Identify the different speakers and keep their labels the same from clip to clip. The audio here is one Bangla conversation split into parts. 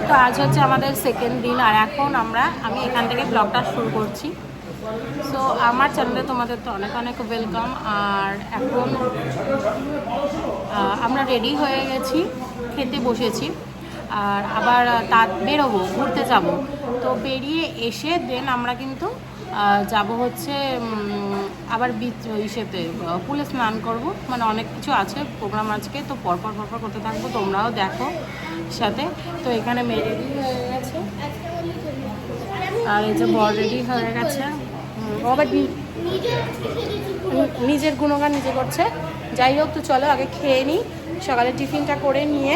Speaker 1: তো আজ হচ্ছে আমাদের সেকেন্ড দিন, আর এখন আমি এখান থেকে ব্লগটা শুরু করছি। সো আমার চ্যানেলে তোমাদের তো অনেক অনেক ওয়েলকাম। আর এখন আমরা রেডি হয়ে গেছি, খেতে বসেছি, আর আবার বেরোবো, ঘুরতে যাব। তো বেরিয়ে এসে দেন আমরা কিন্তু যাব হচ্ছে আবার বিচ ইসেতে পুলে স্নান করব। মানে অনেক কিছু আছে প্রোগ্রাম আজকে, তো পরপর করতে থাকবো, তোমরাও দেখো সাথে। তো এখানে মেয়ে রেডি হয়ে গেছে, আর এই যে বর রেডি হয়ে গেছে। ও আবার নিজের গুণগান নিজে করছে। যাই হোক, তো চলো আগে খেয়ে নিই, সকালে টিফিনটা করে নিয়ে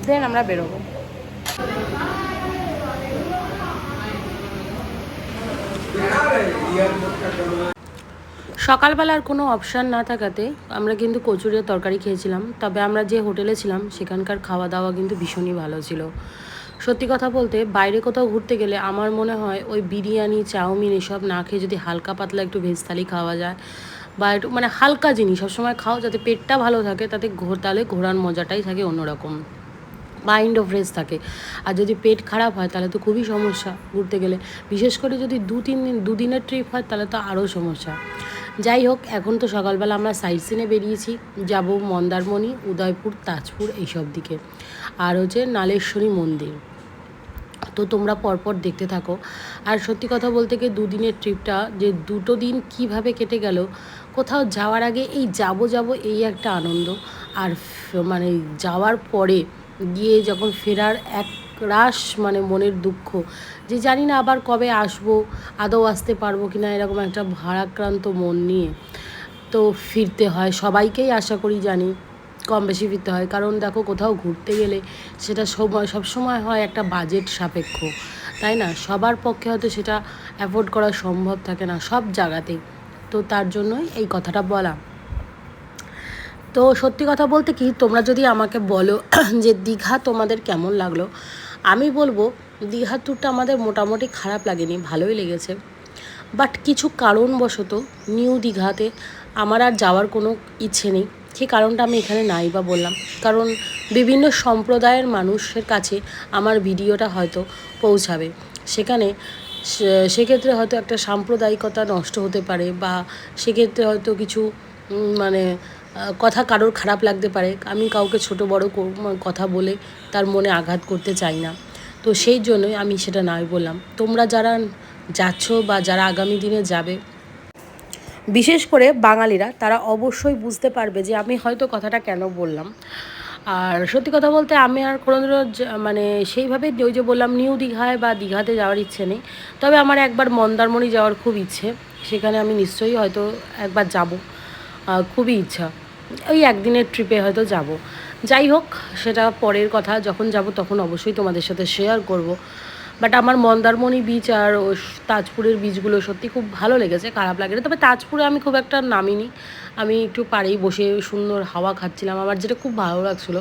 Speaker 1: দেন আমরা বেরোবো। সকালবেলার কোনো অপশান না থাকাতে আমরা কিন্তু কচুরির তরকারি খেয়েছিলাম। তবে আমরা যে হোটেলে ছিলাম সেখানকার খাওয়া দাওয়া কিন্তু ভীষণই ভালো ছিল। সত্যি কথা বলতে বাইরে কোথাও ঘুরতে গেলে আমার মনে হয় ওই বিরিয়ানি, চাউমিন এসব না খেয়ে যদি হালকা পাতলা একটু ভেজ থালি খাওয়া যায়, বা একটু মানে হালকা জিনিস সবসময় খাও যাতে পেটটা ভালো থাকে, তাহলে ঘোরার মজাটাই থাকে অন্যরকম, মাইন্ডও ফ্রেশ থাকে। আর যদি পেট খারাপ হয় তাহলে তো খুবই সমস্যা ঘুরতে গেলে, বিশেষ করে যদি দুদিনের ট্রিপ হয় তাহলে তো আরও সমস্যা। যাই হোক, এখন তো সকালবেলা আমরা সাইট সিনে বেরিয়েছি, যাব মন্দারমণি, উদয়পুর, তাজপুর এইসব দিকে, আর হচ্ছে নালেশ্বরী মন্দির। তো তোমরা পরপর দেখতে থাকো। আর সত্যি কথা বলতে গিয়ে দুদিনের ট্রিপটা যে দুটো দিন কিভাবে কেটে গেল, কোথাও যাওয়ার আগে এই যাব এই একটা আনন্দ, আর মানে যাওয়ার পরে গিয়ে যখন ফেরার এক রাশ মানে মনের দুঃখ, যে জানি না আবার কবে আসবো, আদৌ আসতে পারবো কি না, এরকম একটা ভারাক্রান্ত মন নিয়ে তো ফিরতে হয়। সবাইকেই আশা করি জানি কম বেশি ফিরতে হয়, কারণ দেখো কোথাও ঘুরতে গেলে সেটা সবসময় হয় একটা বাজেট সাপেক্ষ, তাই না? সবার পক্ষে হয়তো সেটা অ্যাফোর্ড করা সম্ভব থাকে না সব জায়গাতেই। তো তার জন্যই এই কথাটা বলা। তো সত্যি কথা বলতে কি, তোমরা যদি আমাকে বলো যে দীঘা তোমাদের কেমন লাগলো, আমি বলবো দীঘার ট্যুরটা আমাদের মোটামুটি খারাপ লাগেনি, ভালোই লেগেছে। বাট কিছু কারণবশত নিউ দীঘাতে আমার আর যাওয়ার কোনো ইচ্ছে নেই। সেই কারণটা আমি এখানে নাই বা বললাম, কারণ বিভিন্ন সম্প্রদায়ের মানুষের কাছে আমার ভিডিওটা হয়তো পৌঁছাবে, সেখানে সেক্ষেত্রে হয়তো একটা সাম্প্রদায়িকতা নষ্ট হতে পারে, বা সেক্ষেত্রে হয়তো কিছু মানে কথা কারোর খারাপ লাগতে পারে। আমি কাউকে ছোট বড় কথা বলে তার মনে আঘাত করতে চাই না। তো সেই জন্যই আমি সেটা নাই বললাম। তোমরা যারা যাচ্ছ বা যারা আগামী দিনে যাবে, বিশেষ করে বাঙালিরা, তারা অবশ্যই বুঝতে পারবে যে আমি হয়তো কথাটা কেন বললাম। আর সত্যি কথা বলতে আমি আর কোনোদিনও মানে সেইভাবে ওই যে বললাম নিউ দীঘায় বা দীঘাতে যাওয়ার ইচ্ছে নেই। তবে আমার একবার মন্দারমণি যাওয়ার খুব ইচ্ছে, সেখানে আমি নিশ্চয়ই হয়তো একবার যাব, খুবই ইচ্ছা। ওই একদিনের ট্রিপে হয়তো যাব। যাই হোক, সেটা পরের কথা, যখন যাব তখন অবশ্যই তোমাদের সাথে শেয়ার করব। বাট আমার মন্দারমণি বিচ আর তাজপুরের বিচগুলো সত্যি খুব ভালো লেগেছে, খারাপ লাগে না। তবে তাজপুরে আমি খুব একটা নামিনি, আমি একটু পাড়েই বসে সুন্দর হাওয়া খাচ্ছিলাম। আমার যেটা খুব ভালো লাগছিলো,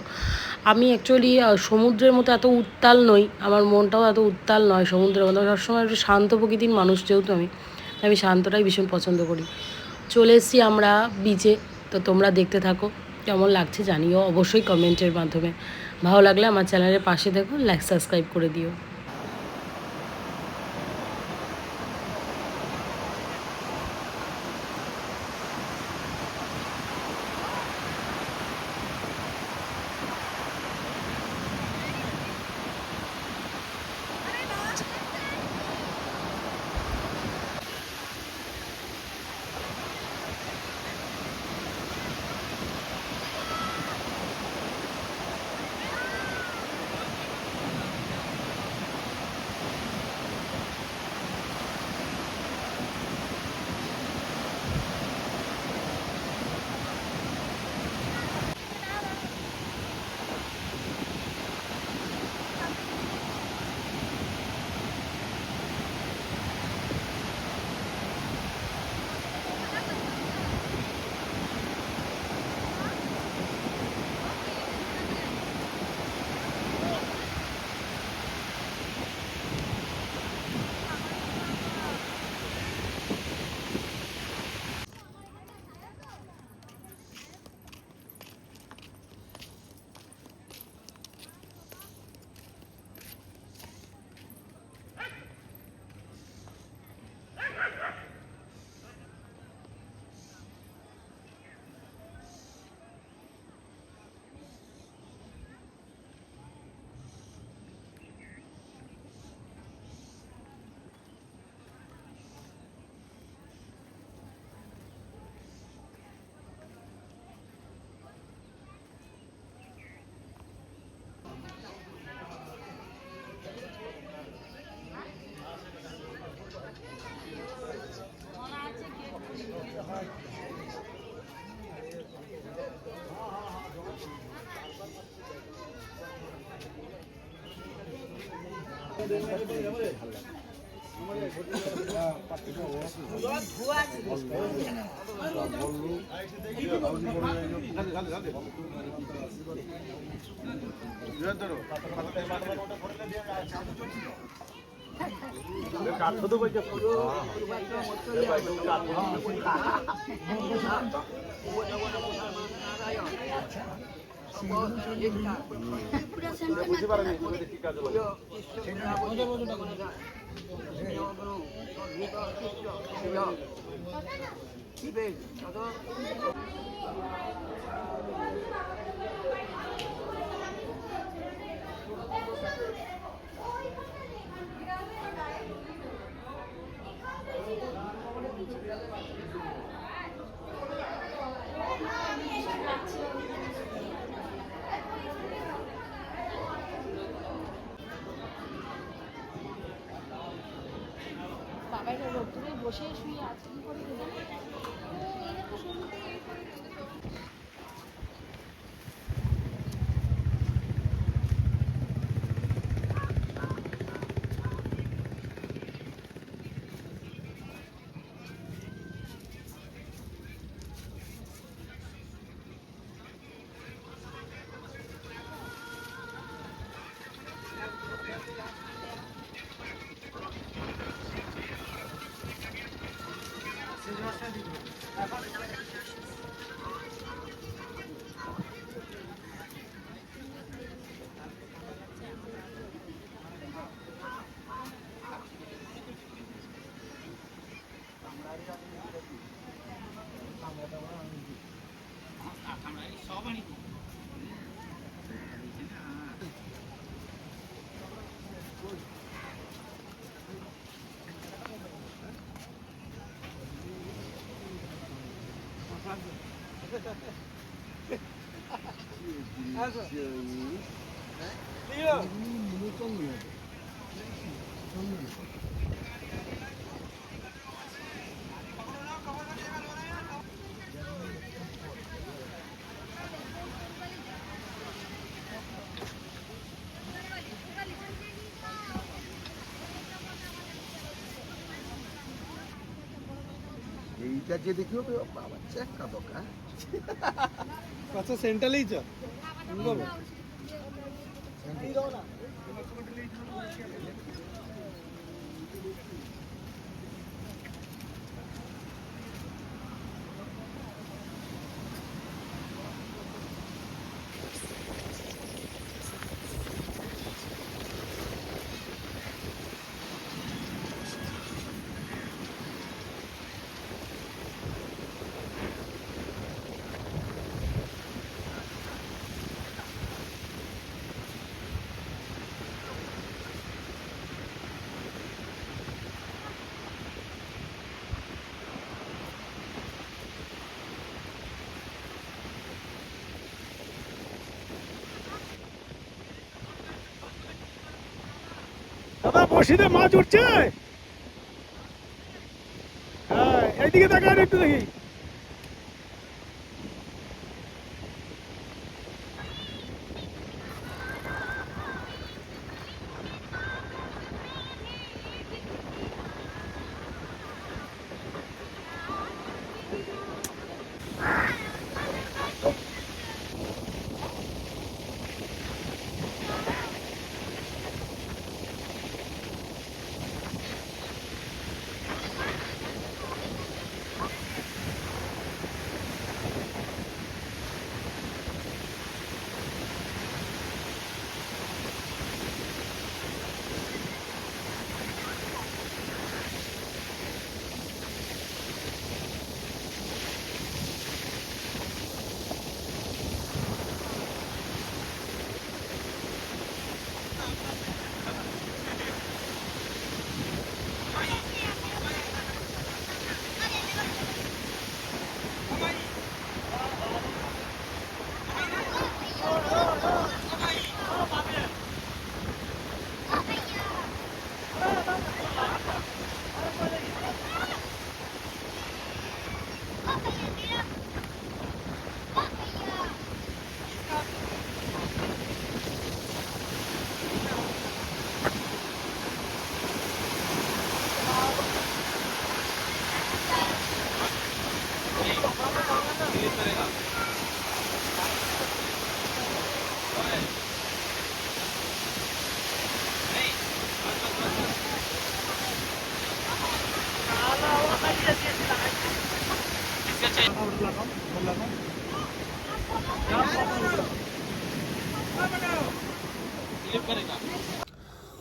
Speaker 1: আমি অ্যাকচুয়ালি সমুদ্রের মতো এত উত্তাল নই, আমার মনটাও এত উত্তাল নয় সমুদ্রের মতো। সবসময় একটু শান্ত প্রকৃতির মানুষ যেহেতু আমি শান্তটাই ভীষণ পছন্দ করি। চলে এসেছি আমরা বিচে, তো তোমরা দেখতে থাকো, কেমন লাগছে জানিও অবশ্যই কমেন্টের মাধ্যমে। ভালো লাগলে আমার চ্যানেলের পাশে দেখো, লাইক সাবস্ক্রাইব করে দিও। বাবার রোদ্দুরে বসে শুয়ে আছে কি করে
Speaker 2: এইটা যে দেখি বাবা চেক্কা দোকা
Speaker 3: আচ্ছা সেন্ট্রালেই চ দাদা বসিতে মাছ উঠছে। হ্যাঁ এইদিকে তাকান একটু দেখি।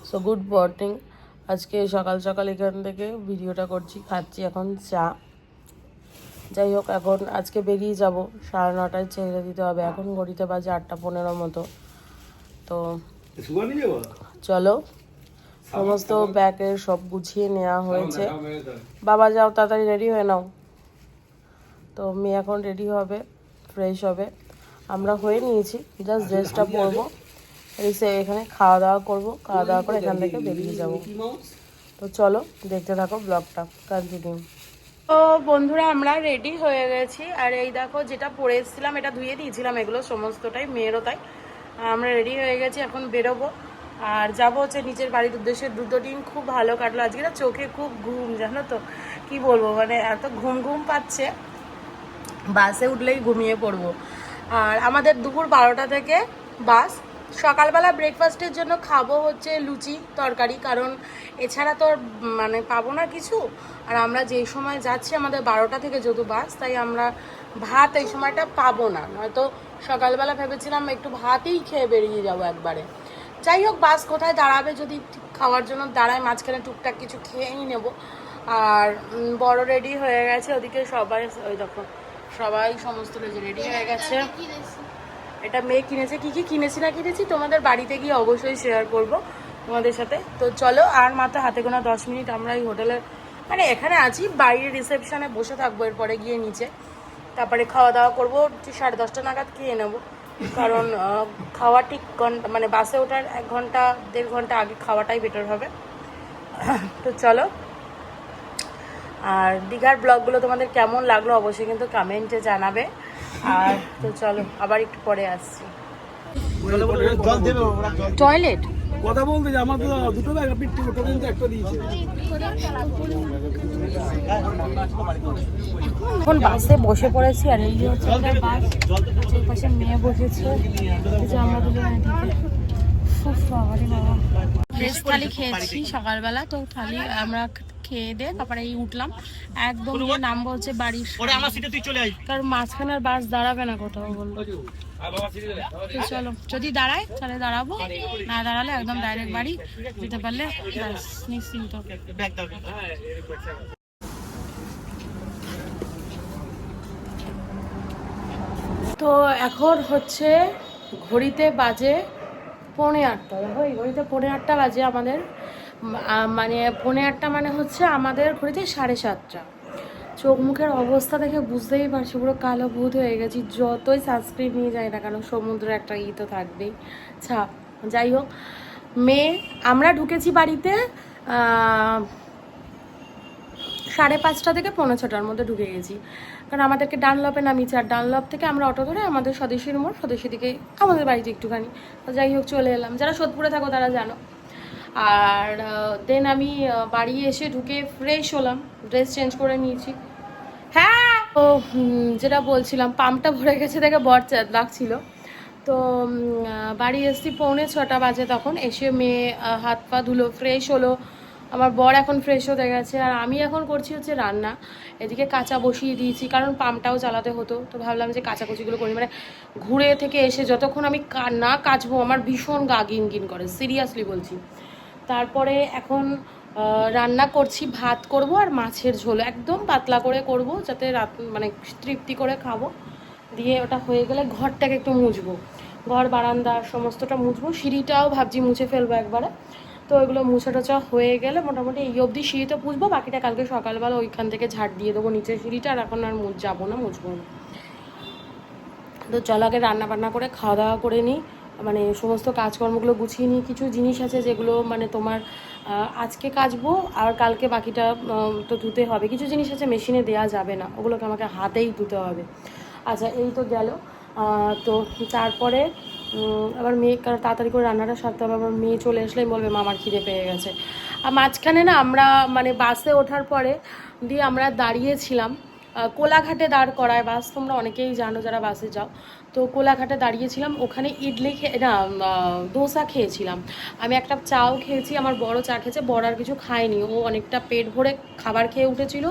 Speaker 1: So good morning. আজকে সকাল সকাল এখান থেকে ভিডিওটা করছি, খাচ্ছি এখন চা। যাই হোক, এখন আজকে বেরিয়ে যাব, 9:30টায় ছেড়ে দিতে হবে। এখন ঘড়িতে বাজে 8:15 মতো। তো চলো, সমস্ত ব্যাগের সব গুছিয়ে নেওয়া হয়েছে। বাবা যাও, তাড়াতাড়ি রেডি হয়ে নাও। তো মেয়ে এখন রেডি হবে, ফ্রেশ হবে। আমরা হয়ে নিয়েছি, জাস্ট ড্রেসটা পরবো, এসে এখানে খাওয়া দাওয়া করবো। খাওয়া দাওয়া করে এখান থেকে বেরিয়ে যাব। তো চলো, দেখতে থাকো ব্লগটা, কন্টিনিউ। তো বন্ধুরা, আমরা রেডি হয়ে গেছি। আর এই দেখো, যেটা পরে এসেছিলাম এটা ধুয়ে দিয়েছিলাম, এগুলো সমস্তটাই মেয়েরও তাই। আমরা রেডি হয়ে গেছি, এখন বেরোবো। আর যাবো হচ্ছে নিচের বাড়ির উদ্দেশ্যে। 2 দিন খুব ভালো কাটলো। আজকে না চোখে খুব ঘুম, জানো তো, কি বলবো, মানে এত ঘুম ঘুম পাচ্ছে, বাসে উঠলেই ঘুমিয়ে পড়বো। আর আমাদের দুপুর 12টা থেকে বাস। সকালবেলা ব্রেকফাস্টের জন্য খাবো হচ্ছে লুচি তরকারি, কারণ এছাড়া তো মানে পাবো না কিছু। আর আমরা যেই সময় যাচ্ছি, আমাদের 12টা থেকে যেহেতু বাস, তাই আমরা ভাত এই সময়টা পাবো না। নয়তো সকালবেলা ভেবেছিলাম একটু ভাতই খেয়ে বেরিয়ে যাবো একবারে। যাই হোক, বাস কোথায় দাঁড়াবে, যদি খাওয়ার জন্য দাঁড়ায় মাঝখানে টুকটাক কিছু খেয়েই নেবো। আর বড় রেডি হয়ে গেছে, ওদিকে সবাই ওই দেখো, সবাই সমস্ত রেডি হয়ে গেছে। এটা মেয়ে কিনেছে। কি কি কিনেছি না কিনেছি তোমাদের বাড়িতে গিয়ে অবশ্যই শেয়ার করব তোমাদের সাথে। তো চলো, আর মাত্র হাতে গোনা 10 মিনিট আমরা এই হোটেলে, মানে এখানে আছি, বাইরে রিসেপশনে বসে থাকবো। এরপরে গিয়ে নিচে, তারপরে খাওয়া দাওয়া করবো। 10:30 নাগাদ খেয়ে নেবো, কারণ খাওয়া ঠিক মানে বাসে ওঠার 1 ঘন্টা 1.5 ঘন্টা আগে খাওয়াটাই বেটার হবে। তো চলো, আর দীঘার ব্লগগুলো তোমাদের কেমন লাগলো অবশ্যই কিন্তু কমেন্টে জানাবে। আর তো চলো, আবার একটু পরে আসছি। টয়লেট
Speaker 3: কথা বলতে যে আমার তো দুটো ব্যাগ, আপনি টোটো কিন্তু একটা দিয়েছে।
Speaker 1: এখন বাসে বসে পড়েছি, আর এই হচ্ছে একটা বাস, এই পাশে মেয়ে বসেছে, যে আমরা দুজন ভেজ থালি খেয়েছি সকালবেলা। তো থালি আমরা খেয়ে দিয়ে তারপরে এই উঠলাম, একদম গিয়ে নামবো হচ্ছে বাড়ির, কারণ মাঝখানে আর বাস দাঁড়াবে না কোথাও বললো। তো চলো, যদি দাঁড়ায় তাহলে দাঁড়াবো, না দাঁড়ালে একদম ডাইরেক্ট বাড়ি যেতে পারলে নিশ্চিন্ত। তো এখন হচ্ছে ঘড়িতে বাজে 8:45। দেখো, এই ঘড়িতে 8:45 বাজে আমাদের, মানে 8:45 মানে হচ্ছে আমাদের ঘড়িতে 7:30। চোখ মুখের অবস্থা দেখে বুঝতেই পারছি, পুরো কালো ভূত হয়ে গেছি। যতই সানস্ক্রিন নিয়ে যায় না কেন, সমুদ্রে একটা ই তো থাকবেই, ছাপ। যাই হোক, আমরা ঢুকেছি বাড়িতে 5:30 থেকে 5:45 মধ্যে ঢুকে গেছি, কারণ আমাদেরকে ডানলপে নামিয়েছে। আর ডানলপ থেকে আমরা অটো ধরে আমাদের স্বদেশীর মোড়, স্বদেশী দিকে আমাদের বাড়িতে একটুখানি। তো যাই হোক, চলে এলাম। যারা সোদপুরে থাকো তারা জানো। আর দেন আমি বাড়ি এসে ঢুকে ফ্রেশ হলাম, ড্রেস চেঞ্জ করে নিয়েছি। হ্যাঁ, তো যেটা বলছিলাম, পাম্পটা ভরে গেছে দেখে বর লাগছিল। তো বাড়ি এসেছি 5:45 বাজে। তখন এসে মেয়ে হাত পা ধুলো, ফ্রেশ হলো। আমার বর এখন ফ্রেশ হতে গেছে, আর আমি এখন করছি হচ্ছে রান্না। এদিকে কাঁচা বসিয়ে দিয়েছি, কারণ পাম্পটাও চালাতে হতো। তো ভাবলাম যে কাচাকুচিগুলো করি, মানে ঘুরে থেকে এসে যতক্ষণ আমি না কাচবো আমার ভীষণ গা গিন করে, সিরিয়াসলি বলছি। তারপরে এখন রান্না করছি, ভাত করব আর মাছের ঝোল, একদম পাতলা করে করব, যাতে রাত মানে তৃপ্তি করে খাবো। দিয়ে ওটা হয়ে গেলে ঘরটাকে একটু মুছবো, ঘর বারান্দা সমস্তটা মুছবো, সিঁড়িটাও ভাবছি মুছে ফেলবো একবারে। তো ওইগুলো মুছে টোছা হয়ে গেলে মোটামুটি এই অবধি সিঁড়িতে পুষবো, বাকিটা কালকে সকালবেলা ওইখান থেকে ঝাড় দিয়ে দেবো নিচের সিঁড়িটা। আর এখন আর যাবো না, মুছবো না। তো চল আগে রান্না বান্না করে খাওয়া দাওয়া করে নিই, মানে সমস্ত কাজকর্মগুলো গুছিয়ে নিই। কিছু জিনিস আছে যেগুলো মানে তোমার আজকে কাচবো, আর কালকে বাকিটা তো ধুতে হবে। কিছু জিনিস আছে মেশিনে দেওয়া যাবে না, ওগুলোকে আমাকে হাতেই ধুতে হবে। আচ্ছা, এই তো গেল। তো তারপরে আবার মেয়ে, কারণ তাড়াতাড়ি করে রান্নাটা সারতে হবে, আবার মেয়ে চলে আসলেই বলবে মামার খিদে পেয়ে গেছে। আর মাঝখানে না আমরা মানে বাসে ওঠার পরে দিয়ে আমরা দাঁড়িয়েছিলাম কোলাঘাটে, দাঁড় করায় বাস, তোমরা অনেকেই জানো যারা বাসে যাও। তো কোলাঘাটে দাঁড়িয়েছিলাম, ওখানে ইডলি দোসা খেয়েছিলাম। আমি একটা চাও খেয়েছি, আমার বড় চা খেয়েছে, বড় আর কিছু খায়নি। ও অনেকটা পেট ভরে খাবার খেয়ে উঠেছিল,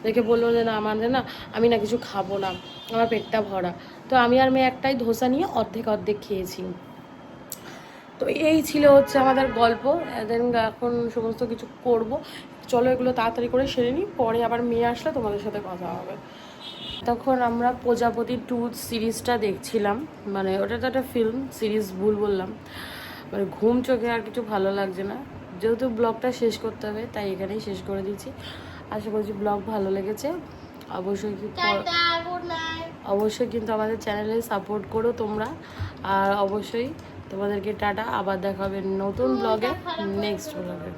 Speaker 1: দেখে বললো যে না আমাদের না, আমি না কিছু খাবো না, আমার পেটটা ভরা। তো আমি আর মেয়ে একটাই ধোসা নিয়ে অর্ধেক খেয়েছি। তো এই ছিল হচ্ছে আমাদের গল্প। দেন এখন সমস্ত কিছু করব, চলো এগুলো তাড়াতাড়ি করে সেরে নিই, পরে আবার মেয়ে আসলে তোমাদের সাথে কথা হবে। তখন আমরা প্রজাপতি 2 সিরিজটা দেখছিলাম, মানে ওটা তো একটা ফিল্ম সিরিজ, ভুল বললাম, মানে ঘুম চোখে আর কিছু ভালো লাগছে না, যেহেতু ব্লগটা শেষ করতে হবে তাই এখানেই শেষ করে দিচ্ছি। আশা করছি ব্লগ ভালো লেগেছে। অবশ্যই অবশ্যই কিন্তু আমাদের চ্যানেলে সাপোর্ট করো তোমরা, আর অবশ্যই তোমাদেরকে টাটা, আবার দেখা হবে নতুন ব্লগে, নেক্সট ব্লগে।